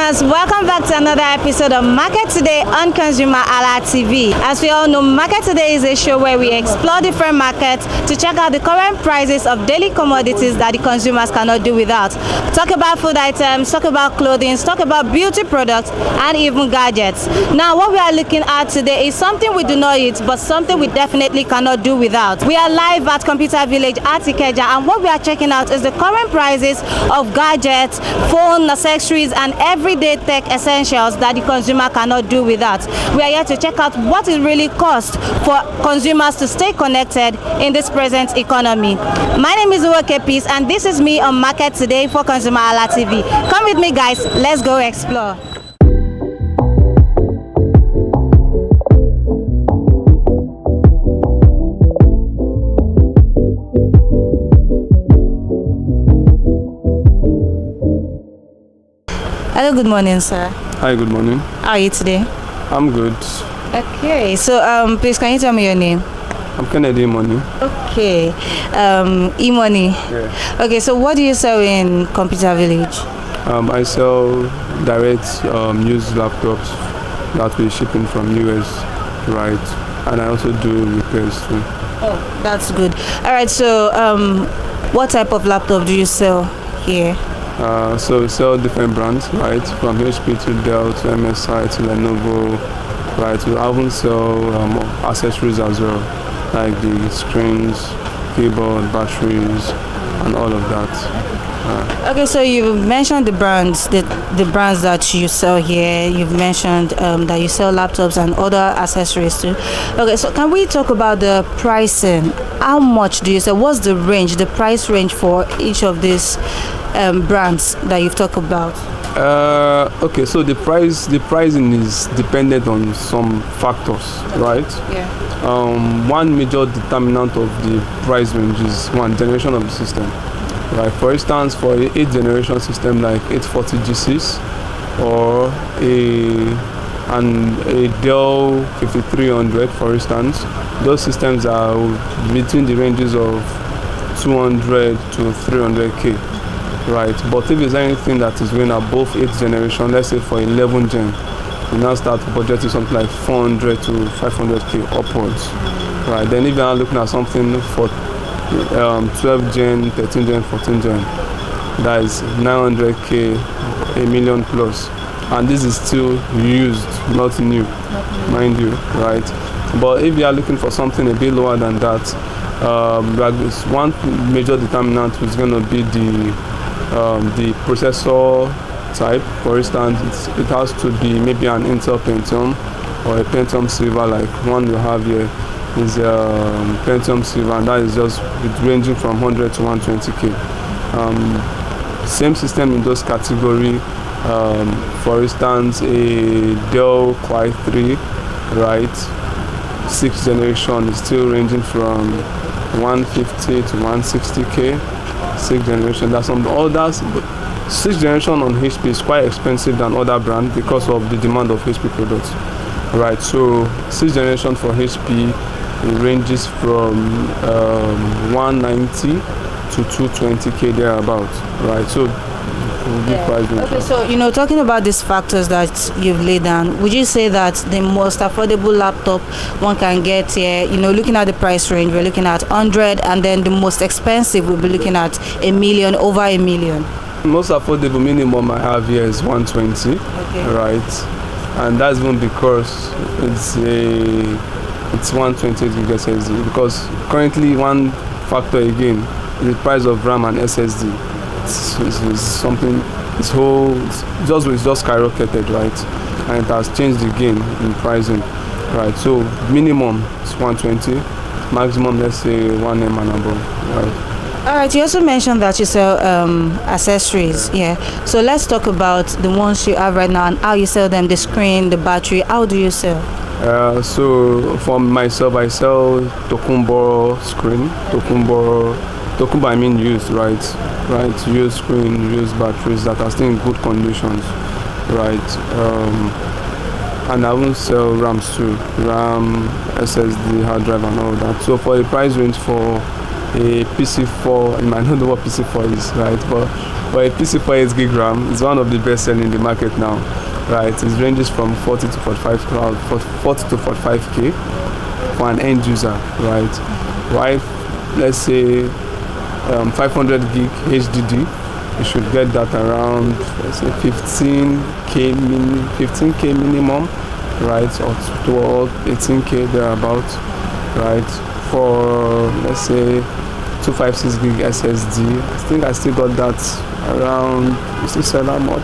listeners, welcome back to another episode of Market Today on Consumer Alert TV. As we all know, Market Today is a show where we explore different markets to check out the current prices of daily commodities that the consumers cannot do without. Talk about food items, talk about clothing, talk about beauty products, and even gadgets. Now, what we are looking at today is something we do not eat, but something we definitely cannot do without. We are live at Computer Village at Ikeja, and what we are checking out is the current prices of gadgets, phone accessories, and everyday tech essentials that the consumer cannot do without. We are here to check out what it really costs for consumers to stay connected in this present economy. My name is Uwoke Peace, and this is me on Market Today for Consumer Alert TV. Come with me, guys. Let's go explore. Hello, good morning, sir. Hi, good morning. How are you today? I'm good. Okay, so please can you tell me your name? I'm Kennedy Money. Okay, E-Money. Yeah. Okay, so what do you sell in Computer Village? I sell direct used laptops that we ship in from US, right? And I also do repairs too. Oh, that's good. All right, so what type of laptop do you sell here? So we sell different brands, right? From HP to Dell to MSI to Lenovo, right? We even sell accessories as well, like the screens, keyboard, batteries, and all of that. Okay, so you mentioned the brands, the brands that you sell here. You've mentioned that you sell laptops and other accessories too. Okay, so can we talk about the pricing? How much do you sell? What's the range, the price range for each of these brands that you've talked about? Okay, so the pricing is dependent on some factors, right? Yeah. One major determinant of the price range is one generation of the system. Right, for instance, for a 8th generation system like 840 G6 or a Dell 5300, for instance, those systems are between the ranges of 200 to 300k, right? But if there's anything that is going above 8th generation, let's say for 11 gen, you now start budgeting something like 400 to 500k upwards, right? Then if you're looking at something for 12 gen, 13 gen, 14 gen, that is 900k, a million plus, and this is still used, not new, mind you, right? But if you are looking for something a bit lower than that, one major determinant is going to be the processor type. For instance, it has to be maybe an Intel Pentium or a Pentium Silver, like one we have here is Pentium Silver, and that is just ranging from 100 to 120k. Same system in those category. For instance, a Dell Core i3, right, 6th generation is still ranging from 150 to 160k. 6th generation. That's some others. 6th generation on HP is quite expensive than other brands because of the demand of HP products, right? So 6th generation for HP, it ranges from 190 to 220k thereabout, right? So okay, so talking about these factors that you've laid down, would you say that the most affordable laptop one can get here, looking at the price range, we're looking at 100, and then the most expensive we'll be looking at a million, over a million? Most affordable minimum I have here is 120, okay, right? And that's even because it's 128 gig SSD, because currently one factor again is the price of RAM and SSD. It's something, it's just skyrocketed, right? And it has changed the game in pricing, right? So minimum is 120, maximum let's say 1M and above, right? All right, you also mentioned that you sell accessories, yeah. So let's talk about the ones you have right now and how you sell them, the screen, the battery. How do you sell? So for myself, I sell Tokumbo screen, Tokumbo I mean used, right? Used screen, used batteries that are still in good conditions, right? And I will sell RAMs too, RAM, SSD, hard drive, and all that. So for a price range for a PC4, you might not know what PC4 is, right? But a PC4 8 gig RAM is one of the best selling in the market now, right? It ranges from 40 to 45k for an end user, right? Why, let's say 500 gig HDD, you should get that around, let's say 15k minimum, right? Or 18k thereabout, right? For, let's say 256 gig SSD, I think I still got that around, you still sell how much?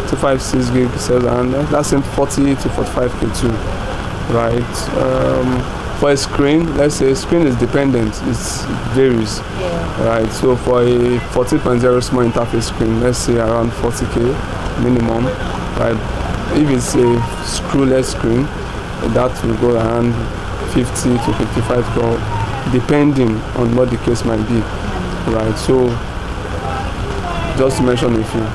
256 gig sells around, that's in 40 to 45k too, right? For a screen, let's say screen is dependent, it varies, right? So for a 14.0 small interface screen, let's say around 40k minimum, right? If it's a screwless screen, that will go around 50 to 55k, depending on what the case might be, right? So just to mention a few.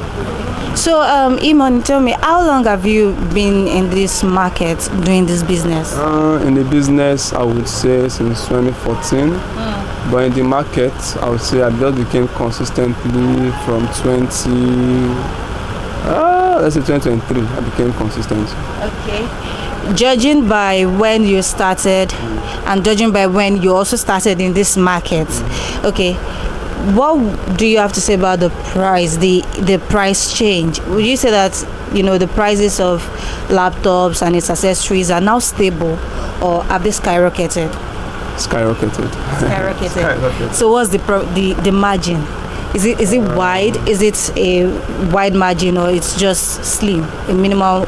So, Imon, tell me, how long have you been in this market doing this business? In the business, I would say since 2014. But in the market, I would say I just became consistently from 2023. I became consistent. Okay. Judging by when you started and judging by when you also started in this market, okay, what do you have to say about the price, the price change? Would you say that, the prices of laptops and its accessories are now stable, or have they skyrocketed? Skyrocketed. So what's the margin? Is it wide? Is it a wide margin, or it's just slim, a minimal?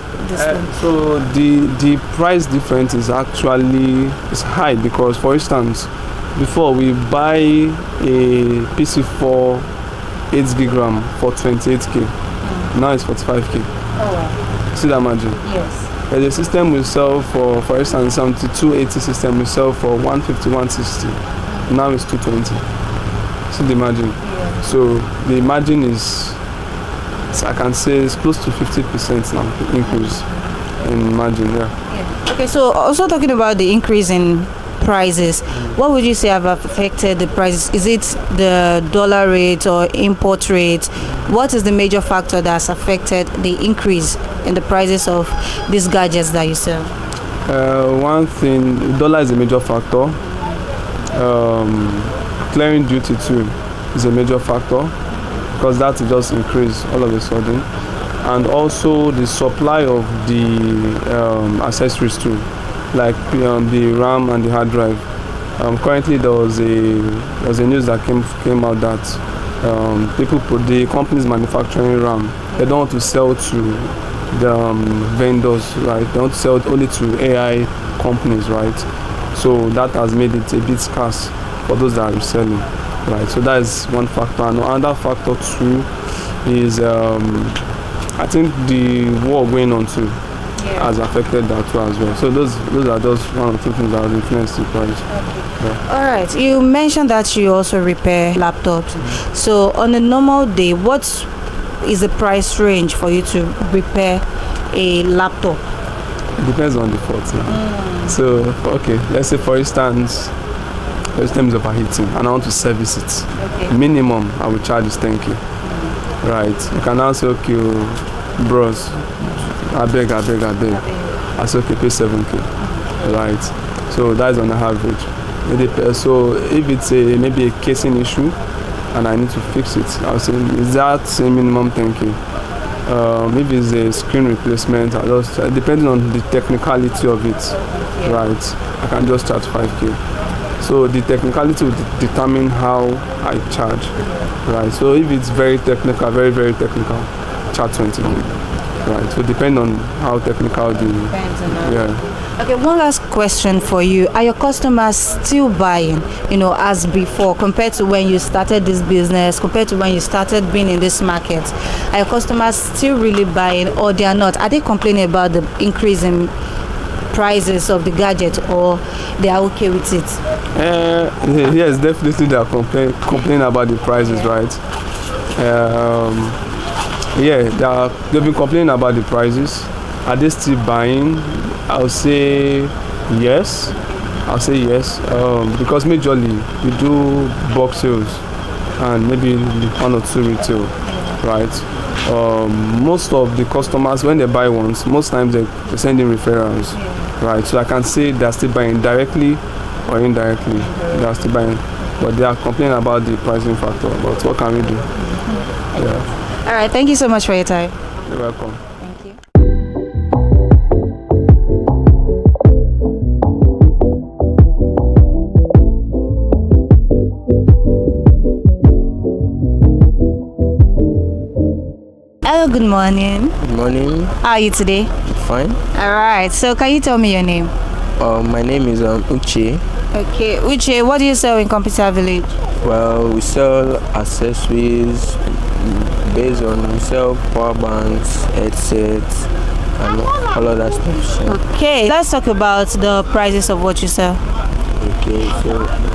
So the price difference is actually high, because, for instance, before we buy a PC4 8 gig RAM for 28k, now it's 45k. Oh wow. See that margin? Yes. The system will sell for instance, 7280 system will sell for 150, 160. Now it's 220. See the margin? Yeah. So the margin is, I can say, it's close to 50% now increase in margin. Yeah. Okay, so also talking about the increase in prices, what would you say have affected the prices? Is it the dollar rate or import rate? What is the major factor that's affected the increase in the prices of these gadgets that you sell? One thing, dollar is a major factor. Clearing duty too is a major factor, because that will just increase all of a sudden. And also the supply of the accessories too, like the RAM and the hard drive. Currently there was a news that came out that the companies manufacturing RAM, they don't want to sell to the vendors, right? They want to sell only to AI companies, right? So that has made it a bit scarce for those that are reselling, right? So that is one factor. And another factor too is I think the war going on too has affected that too as well. So those are just one of the things that influence the price. Yeah. All right. You mentioned that you also repair laptops. So on a normal day, what is the price range for you to repair a laptop? It depends on the fault. So let's say for instance, the system is overheating and I want to service it. Okay. Minimum I will charge is 10k. Right. You can now say, okay, bros, I beg. I say, okay, pay 7k. Right. So that's on the average. So if it's maybe a casing issue and I need to fix it, I'll say, is that a minimum 10k? Maybe it's a screen replacement, depending on the technicality of it, right? I can just charge 5k. So the technicality will determine how I charge, right? So if it's very technical, very, very technical, charge 20k, right? So depend on how technical depends on that. Okay, one last question for you. Are your customers still buying, as before, compared to when you started this business, compared to when you started being in this market? Are your customers still really buying, or they are not? Are they complaining about the increase in prices of the gadget, or they are okay with it? Yes, definitely they are complaining about the prices, right? They've been complaining about the prices. Are they still buying? I'll say yes, I'll say yes, because majorly we do bulk sales and maybe one or two retail, right? Most of the customers, when they buy ones, most times they send in referrals, right? So I can say they're still buying directly or indirectly. They're still buying, but they are complaining about the pricing factor. But what can we do? Yeah. All right, thank you so much for your time. You're welcome. Thank you. Hello, good morning. Good morning. How are you today? Fine. All right, so can you tell me your name? My name is Uche. Okay, Uche, what do you sell in Computer Village? Well, we sell accessories based on we sell power banks, headsets, and all of that stuff. Okay, let's talk about the prices of what you sell.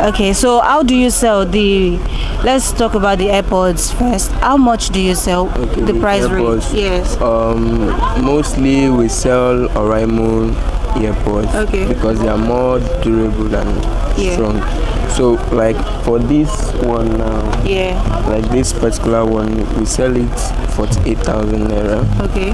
Okay, So how do you sell the? Let's talk about the AirPods first. How much do you sell? The price range? AirPods, Yes. mostly we sell Oraimo AirPods because they are more durable and strong. So like for this one now, like this particular one, we sell it 48,000 naira. Okay.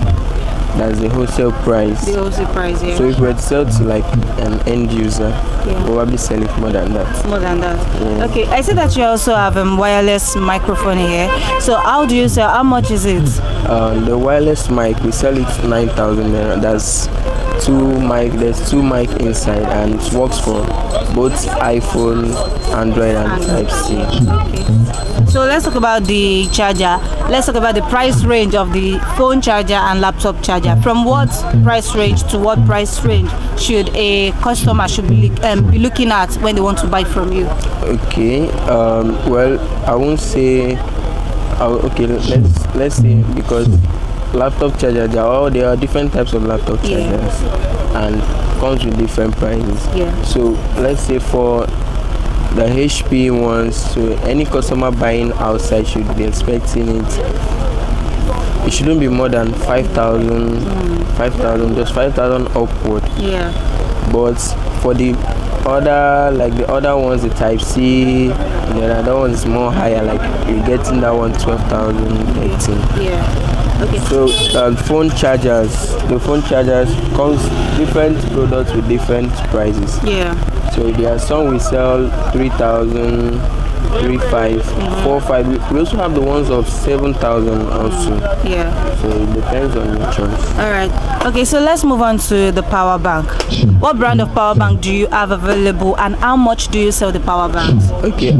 That's the wholesale price. The wholesale price, yeah. So if we had sell to like an end user, we'll probably sell it more than that. More than that. Yeah. Okay, I see that you also have a wireless microphone here. So how do you sell? How much is it? The wireless mic, we sell it 9,000 naira. That's there's two mic inside and it works for both iPhone, Android and Type-C. Okay. So let's talk about the charger. Let's talk about the price range of the phone charger and laptop charger. From what price range to what price range should a customer be looking at when they want to buy from you? Okay. Well, I won't say. Okay, let's see, because laptop charger, there are different types of laptop chargers and comes with different prices. So let's say for the HP ones, so any customer buying outside should be expecting it shouldn't be more than 5,000, just 5,000 upward. But for the other ones, the Type-C, the other one is more higher, like you're getting that one 12,000, 13. Okay. So the phone chargers comes different products with different prices. So there are some we sell 3,000, 3,500, 4,500. We also have the ones of 7,000 also. So it depends on your choice. All right. Okay, so let's move on to the power bank. What brand of power bank do you have available, and how much do you sell the power banks? Okay.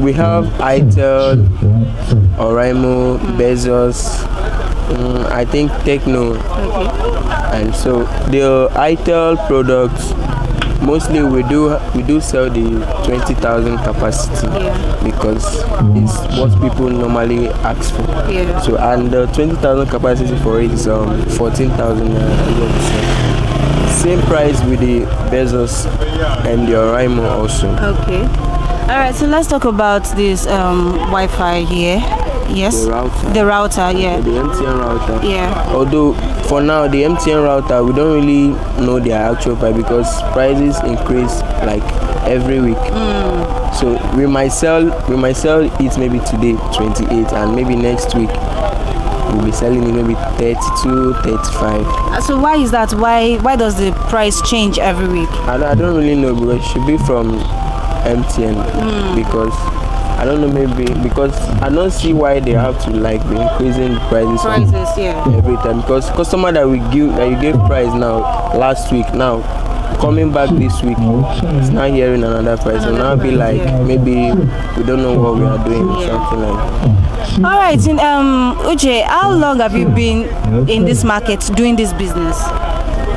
We have Itel, Oraimo, Bezos. I think Techno. And so the Itel products, mostly we do sell the 20,000 capacity because it's what people normally ask for. So and the 20,000 capacity for it is 14,000 naira. Same price with the Bezos and the Oraimo also. Okay. All right. So let's talk about this Wi-Fi here. Yes. The router. The MTN router. Although for now the MTN router, we don't really know their actual price because prices increase like every week. So we might sell it maybe today 28, and maybe next week we'll be selling it maybe 32, 35. So why is that? Why does the price change every week? I don't really know, because it should be from MTN because I don't know, maybe because I don't see why they have to like be increasing the prices every time, because customer that you gave price now last week, now coming back this week is now hearing another price, and now be like maybe we don't know what we are doing or something like that. All right, Uche, how long have you been in this market doing this business?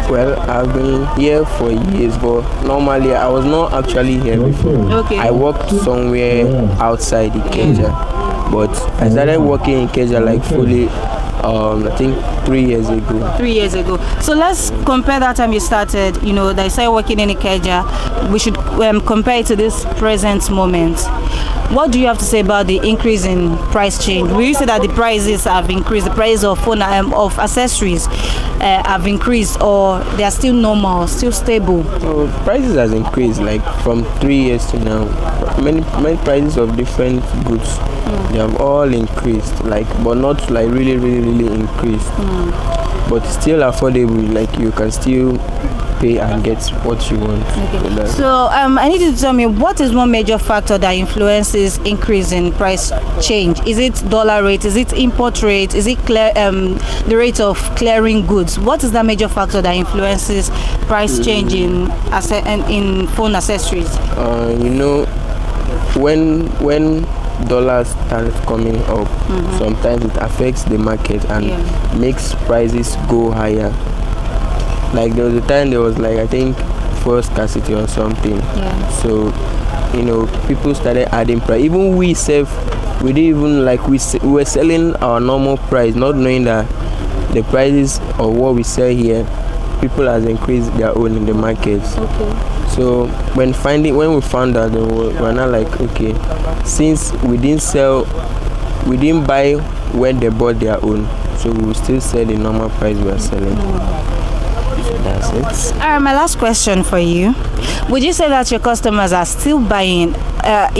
Well, I've been here for years, but normally I was not actually here before. I worked somewhere outside Ikeja, but I started working in Ikeja like fully, I think 3 years ago. 3 years ago. So let's compare that time you started, that you started working in Ikeja. We should compare it to this present moment. What do you have to say about the increase in price change? Will you say that the prices have increased, the price of phone of accessories have increased, or they are still normal, still stable? So prices has increased like from 3 years to now. Many prices of different goods, they have all increased, like, but not like really increased. But still affordable, like you can still pay and get what you want. Okay. So I need you to tell me, what is one major factor that influences increase in price change? Is it dollar rate? Is it import rate? Is it the rate of clearing goods? What is that major factor that influences price change in phone accessories? When dollars start coming up, sometimes it affects the market and makes prices go higher. Like there was a time there was like, I think, fuel scarcity or something. So people started adding price. Even we didn't even like, we were selling our normal price, not knowing that the prices of what we sell here, people has increased their own in the market. So when we found out, we're not like, okay, since we didn't buy when they bought their own, so we will still sell the normal price we are selling. That's it. All right, my last question for you. Would you say that your customers are still buying are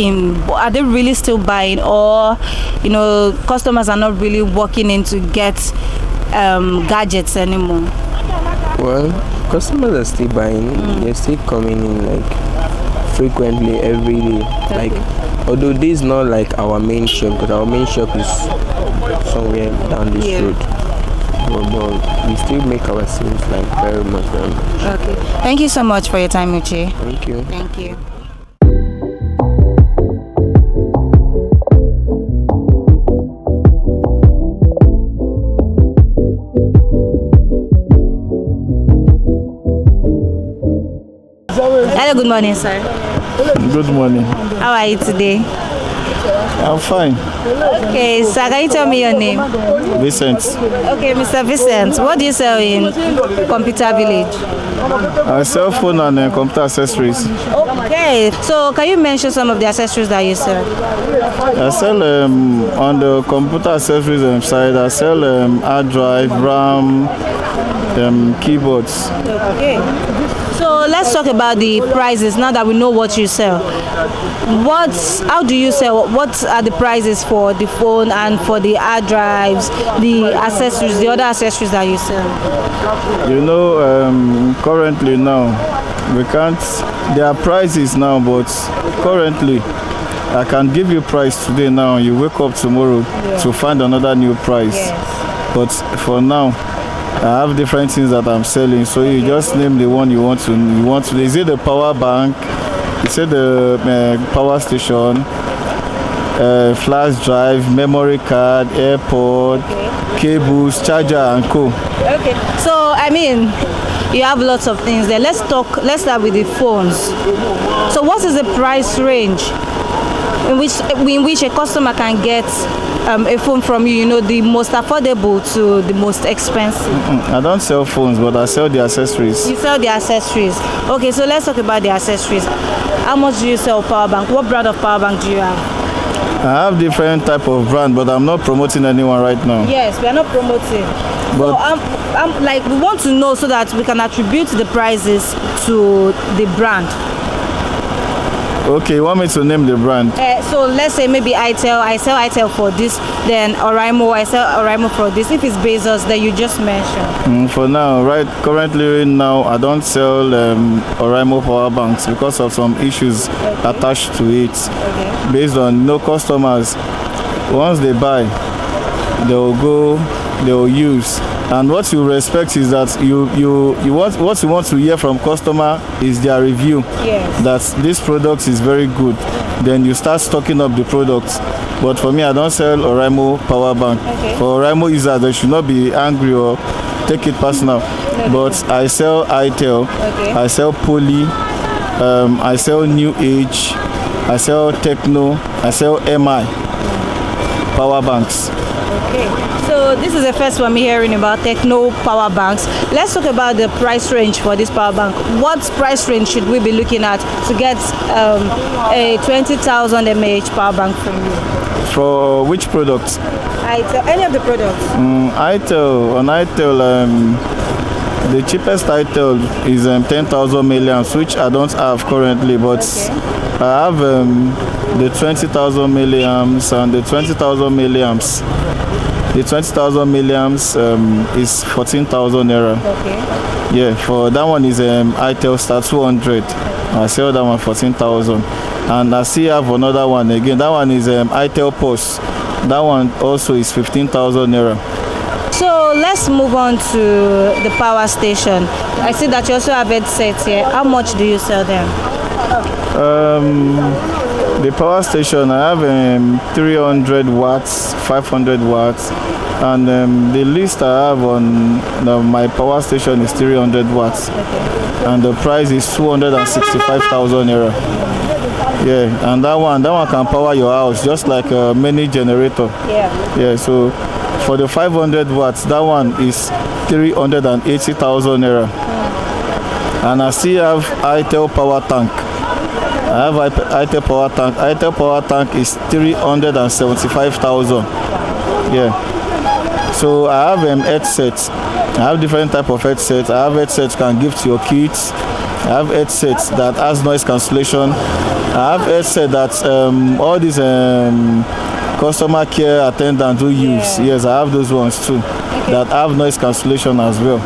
they really still buying, or customers are not really walking in to get gadgets anymore? Well, customers are still buying. They're still coming in like frequently every day. Like, although this is not like our main shop, because our main shop is somewhere down this road. But we still make our sales like very much. Okay. Thank you so much for your time, Uche. Thank you. Thank you. Hello, good morning, sir. Good morning. How are you today? I'm fine. Okay, sir, can you tell me your name? Vincent. Okay, Mr. Vincent, what do you sell in Computer Village? I sell phone and computer accessories. Okay, so can you mention some of the accessories that you sell? I sell on the computer accessories side, I sell hard drive, RAM, keyboards. Okay. So let's talk about the prices now that we know what you sell. How do you sell? What are the prices for the phone and for the hard drives, the accessories, the other accessories that you sell? Currently now, we can't, there are prices now, but currently, I can give you price today now, you wake up tomorrow to find another new price. But for now, I have different things that I'm selling, so you just name the one you want to. Is it the power bank? Is it the power station? Flash drive, memory card, AirPod, cables, charger, and co. Okay. So you have lots of things there. Let's start with the phones. So what is the price range in which a customer can get a phone from you, the most affordable to the most expensive? I don't sell phones, but I sell the accessories. You sell the accessories. Okay, so let's talk about the accessories. How much do you sell power bank? What brand of power bank do you have? I have different type of brand, but I'm not promoting anyone right now. Yes, we are not promoting. But so we want to know so that we can attribute the prices to the brand. Okay, you want me to name the brand? So let's say maybe I sell ITEL for this, then Oraimo, I sell Oraimo for this. If it's Bezos, then you just mention. For now, currently now, I don't sell Oraimo power banks because of some issues attached to it. Okay. Based on customers, once they buy, they will use. And what you respect is that what you want to hear from customer is their review. Yes. That this product is very good. Then you start stocking up the products. But for me, I don't sell Oraimo power bank. Okay. For Oraimo users, they should not be angry or take it personal. Okay. But I sell ITEL, okay. I sell Poly, I sell New Age, I sell Techno, I sell MI power banks. Okay, so this is the first one I'm hearing about Techno power banks. Let's talk about the price range for this power bank. What price range should we be looking at to get a 20,000 mAh power bank from you? For which product? Any of the products. On ITEL, the cheapest ITEL is 10,000 milliamps, which I don't have currently, but I have the 20,000 milliamps and the 20,000 milliamps. The 20,000 milliamps is 14,000 naira. Okay. Yeah, for that one is ITEL Star 200. I sell that one 14,000. And I still have another one again. That one is ITEL Post. That one also is 15,000 naira. So let's move on to the power station. I see that you also have headsets here. How much do you sell them? The power station, I have 300 watts, 500 watts, and the list I have on my power station is 300 watts, and the price is 265,000 naira. Yeah, and that one can power your house just like a mini generator. Yeah. So for the 500 watts, that one is 380,000 naira. And I still have ITEL power tank. I have ITEL power tank. ITEL power tank is 375,000. Yeah. So I have headsets. I have different type of headsets. I have headsets you can give to your kids. I have headsets that has noise cancellation. I have headset that all these customer care attendants do use. Yes, I have those ones too. That have noise cancellation as well.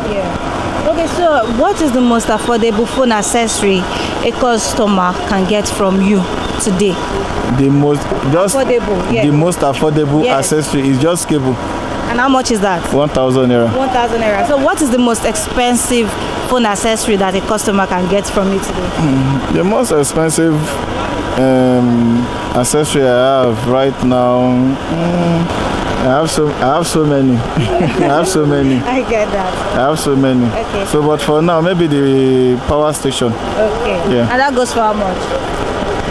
Okay, so what is the most affordable phone accessory a customer can get from you today? The most Affordable, the most affordable accessory is just cable. And how much is that? 1,000 naira. 1,000 naira. So what is the most expensive phone accessory that a customer can get from you today? The most expensive accessory I have right now, I have so many. I have so many. I get that. I have so many. Okay. So, but for now, maybe the power station. Okay. Yeah. And that goes for how much?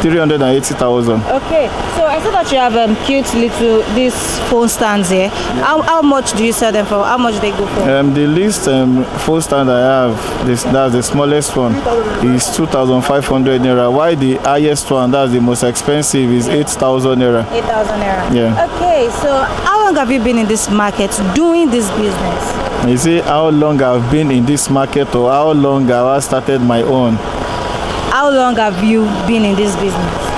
380,000. Okay. So I saw that you have cute little these phone stands here. How much do you sell them for? How much do they go for? The least phone stand I have, that's the smallest one, is 2,500 naira. While the highest one, that's the most expensive, is 8,000 naira. 8,000 naira. Yeah. Okay. So how long have you been in this market doing this business? You see how long I've been in this market, or how long have I started my own? How long have you been in this business?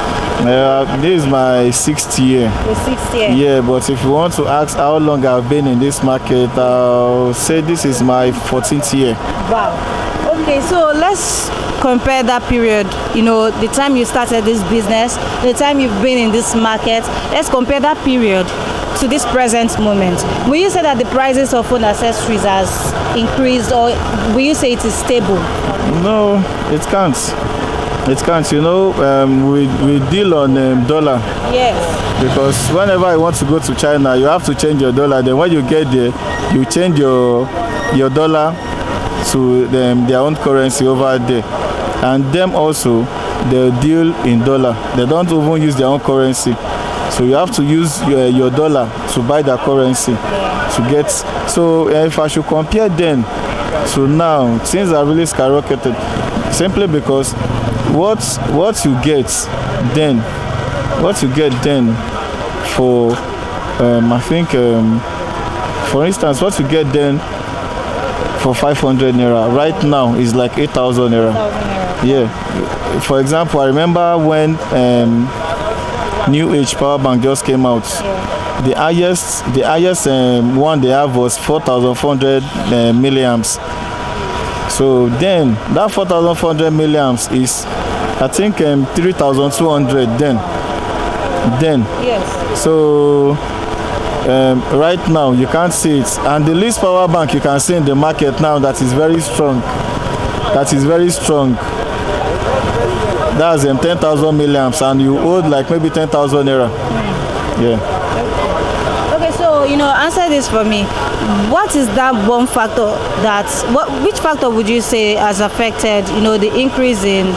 This is my 6th year. The 6th year. Yeah, but if you want to ask how long I've been in this market, I'll say this is my 14th year. Wow. Okay, so let's compare that period, the time you started this business, the time you've been in this market. Let's compare that period to this present moment. Will you say that the prices of phone accessories has increased, or will you say it is stable? No, it can't. It can't. We deal on dollar. Yes. Because whenever I want to go to China, you have to change your dollar. Then when you get there, you change your dollar to their own currency over there. And them also, they deal in dollar. They don't even use their own currency. So you have to use your dollar to buy the currency to get. So if I should compare then to now, things are really skyrocketed. Simply because what you get then for I think for instance, what you get then for 500 naira right now is like 8,000 naira. Yeah. For example, I remember when New Age power bank just came out. The highest one they have was 4,400 milliamps. So then that 4,400 milliamps is, I think, 3,200 then. Yes. So right now you can't see it, and the least power bank you can see in the market now that is very strong. That's 10,000 milliamps, and you hold like maybe 10,000 naira. Yeah. Okay, so So, answer this for me. What is that one factor which factor would you say has affected, the increase in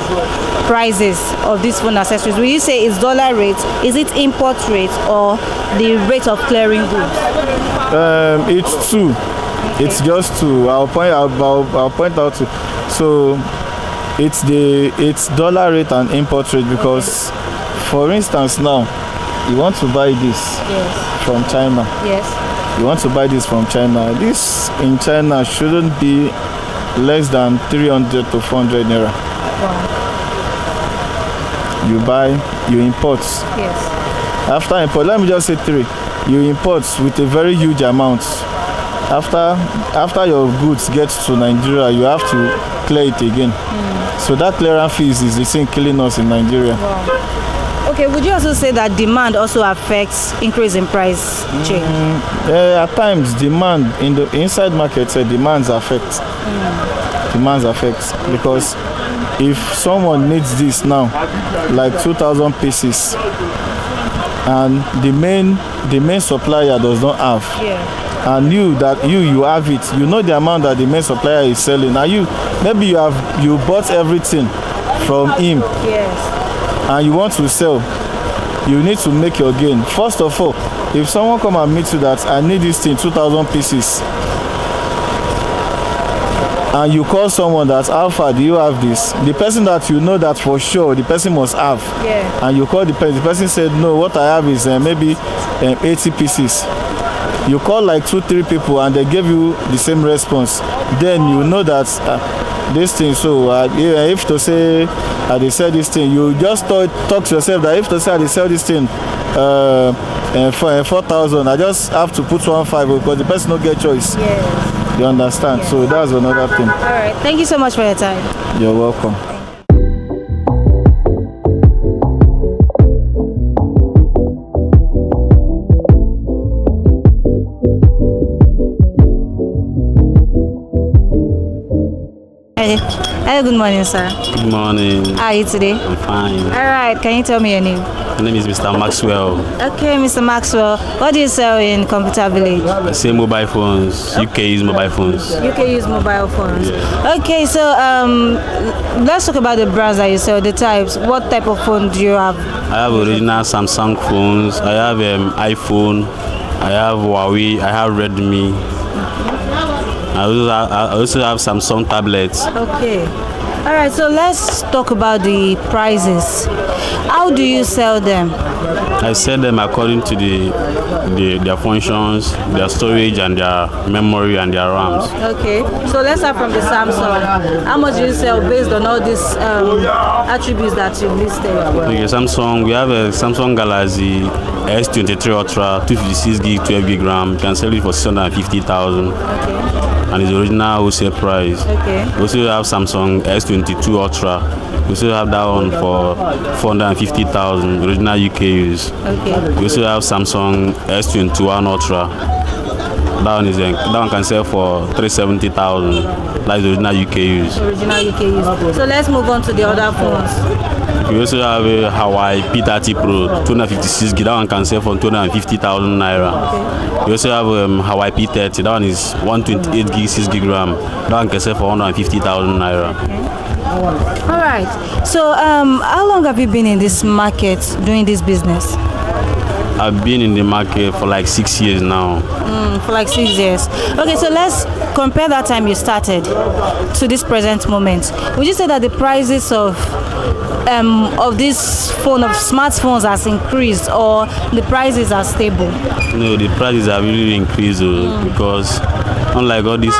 prices of these phone accessories? Will you say it's dollar rate, is it import rate, or the rate of clearing goods? It's two. Okay. It's just two. I'll point out two. So it's dollar rate and import rate because, for instance, now you want to buy this from China. Yes. You want to buy this from China. This in China shouldn't be less than 300 to 400 naira. Wow. You import. Yes. After import, let me just say three. You import with a very huge amount. After your goods get to Nigeria, you have to clear it again. So that clearance fees is the thing killing us in Nigeria. Wow. Okay, would you also say that demand also affects increase in price change? At times, demand in the inside market, demands affect. Demands affect because if someone needs this now, like 2,000 pieces, and the main supplier does not have, and you have it, the amount that the main supplier is selling, and maybe you bought everything from him. Yes. And you want to sell, you need to make your gain. First of all, if someone come and meet you that I need this thing 2,000 pieces, and you call someone that Alpha, do you have this? The person that that for sure the person must have, and you call the person said no, what I have is maybe 80 pieces. You call like 2-3 people and they give you the same response, then you know that this thing. So if to say they sell this thing, you just talk to yourself that if to say they sell this thing for 4,000, I just have to put 1,500 because the person don't get choice. Yes. You understand? Yes. So that's another thing. All right. Thank you so much for your time. You're welcome. Hello, good morning, sir. Good morning. How are you today? I'm fine. All right, can you tell me your name? My name is Mr. Maxwell. Okay, Mr. Maxwell, what do you sell in Computer Village? I sell mobile phones. UK use mobile phones. UK use mobile phones. Yeah. Okay, so let's talk about the brands that you sell, the types. What type of phone do you have? I have original Samsung phones. I have iPhone. I have Huawei. I have Redmi. I also have Samsung tablets. Okay. All right, so let's talk about the prices. How do you sell them? I sell them according to their functions, their storage, and their memory and their RAMs. Okay, so let's start from the Samsung. How much do you sell based on all these attributes that you listed? Okay, Samsung. We have a Samsung Galaxy S23 Ultra, 256 gig, 12 gig RAM. You can sell it for 650,000. Okay. And it's original wholesale price. Okay. We also have Samsung S22 Ultra. We also have that one for 450,000, original UK use. Okay. We also have Samsung S21 Ultra. That one can sell for 370,000. That's original UK use. Original UK use. So let's move on to the other phones. We also have a Hawaii P30 Pro, 256 gig. That one can sell for 250,000 naira. Okay. We also have Hawaii P30. That one is 128 gig, 6 gig RAM. That one can sell for 150,000 naira. Okay. All right. So, how long have you been in this market doing this business? I've been in the market for like 6 years now. For like 6 years. Okay, so let's compare that time you started to this present moment. Would you say that the prices of this phone, of smartphones, has increased, or the prices are stable? No, the prices have really increased because unlike all these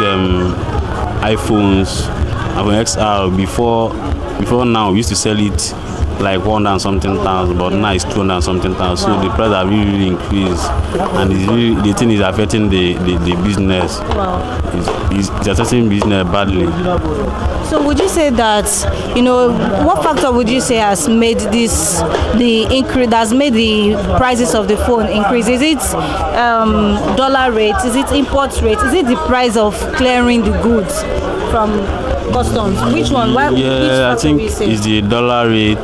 iPhones, iPhone XR, before now we used to sell it like 100 and something thousand, but now it's 200 and something thousand. So the price have really increased, and the thing is affecting the business. Wow. It's affecting business badly. So would you say that, what factor would you say has made the increase, that's made the prices of the phone increase? Is it dollar rate? Is it import rate? Is it the price of clearing the goods from customs? Which one? I think it's the dollar rate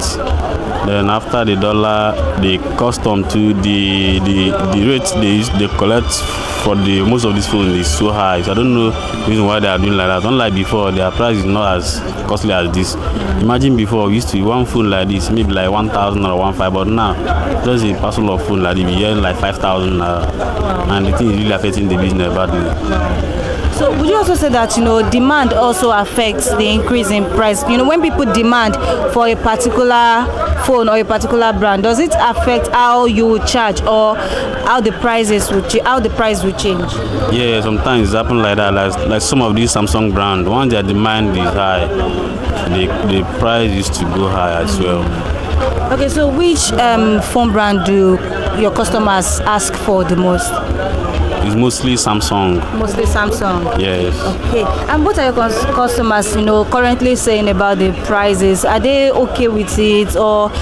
Then after the dollar, the custom to the rate they collect for the most of this phone is so high. So I don't know the reason why they are doing like that. Unlike before, their price is not as costly as this. Imagine before we used to one phone like this, maybe like 1,000 or 1,500, but now just a parcel of phone like this, we earn like 5,000 and the thing is really affecting the business badly. So would you also say that demand also affects the increase in price? When people demand for a particular phone or a particular brand, does it affect how you charge or how the price will change? Yeah, sometimes it happens like that. Like some of these Samsung brand, once their demand is high, the price used to go high as well. Okay, so which phone brand do your customers ask for the most? It's mostly Samsung. Mostly Samsung. Yes. Okay. And what are your customers, currently saying about the prices? Are they okay with it, or do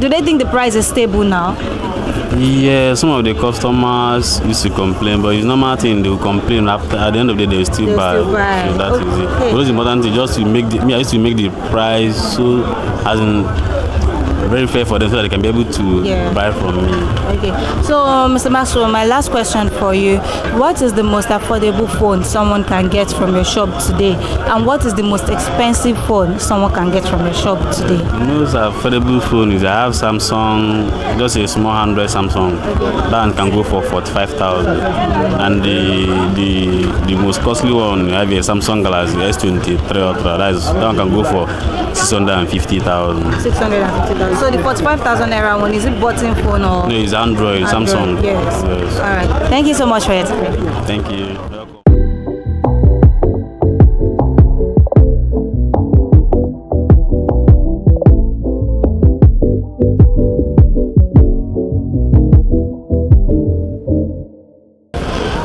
they think the price is stable now? Yeah, some of the customers used to complain, but it's normal thing. They will complain after. At the end of the day, they will still buy. So that is it. But it's important to just to make I used to make the price so as in very fair for them so that they can be able to buy from me. Okay. So, Mr. Maxwell, my last question for you. What is the most affordable phone someone can get from your shop today? And what is the most expensive phone someone can get from your shop today? The most affordable phone is I have Samsung, just a small 100 Samsung. That one can go for 45,000. And the most costly one, I have a Samsung Galaxy S23 Ultra. That one can go for 650,000. 650,000. So the 45,000 naira one, is it button phone or? No, it's Android. Samsung. Yes. All right. Thank you so much for your time. Thank you.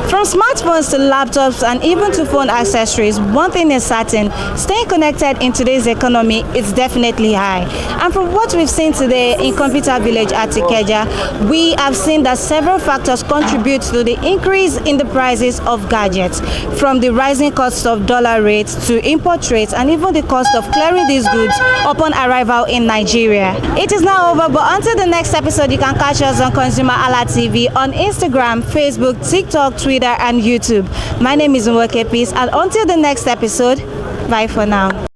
From smartphones to laptops and even to phone accessories, one thing is certain: staying connected in today's economy is definitely high. And from what we've seen today in Computer Village at Ikeja, we have seen that several factors contribute to the increase in the prices of gadgets, from the rising cost of dollar rates to import rates and even the cost of clearing these goods upon arrival in Nigeria. It is now over, but until the next episode, you can catch us on Consumer Alert TV on Instagram, Facebook, TikTok, Twitter and YouTube. My name is Nwoke Peace, and until the next episode, bye for now.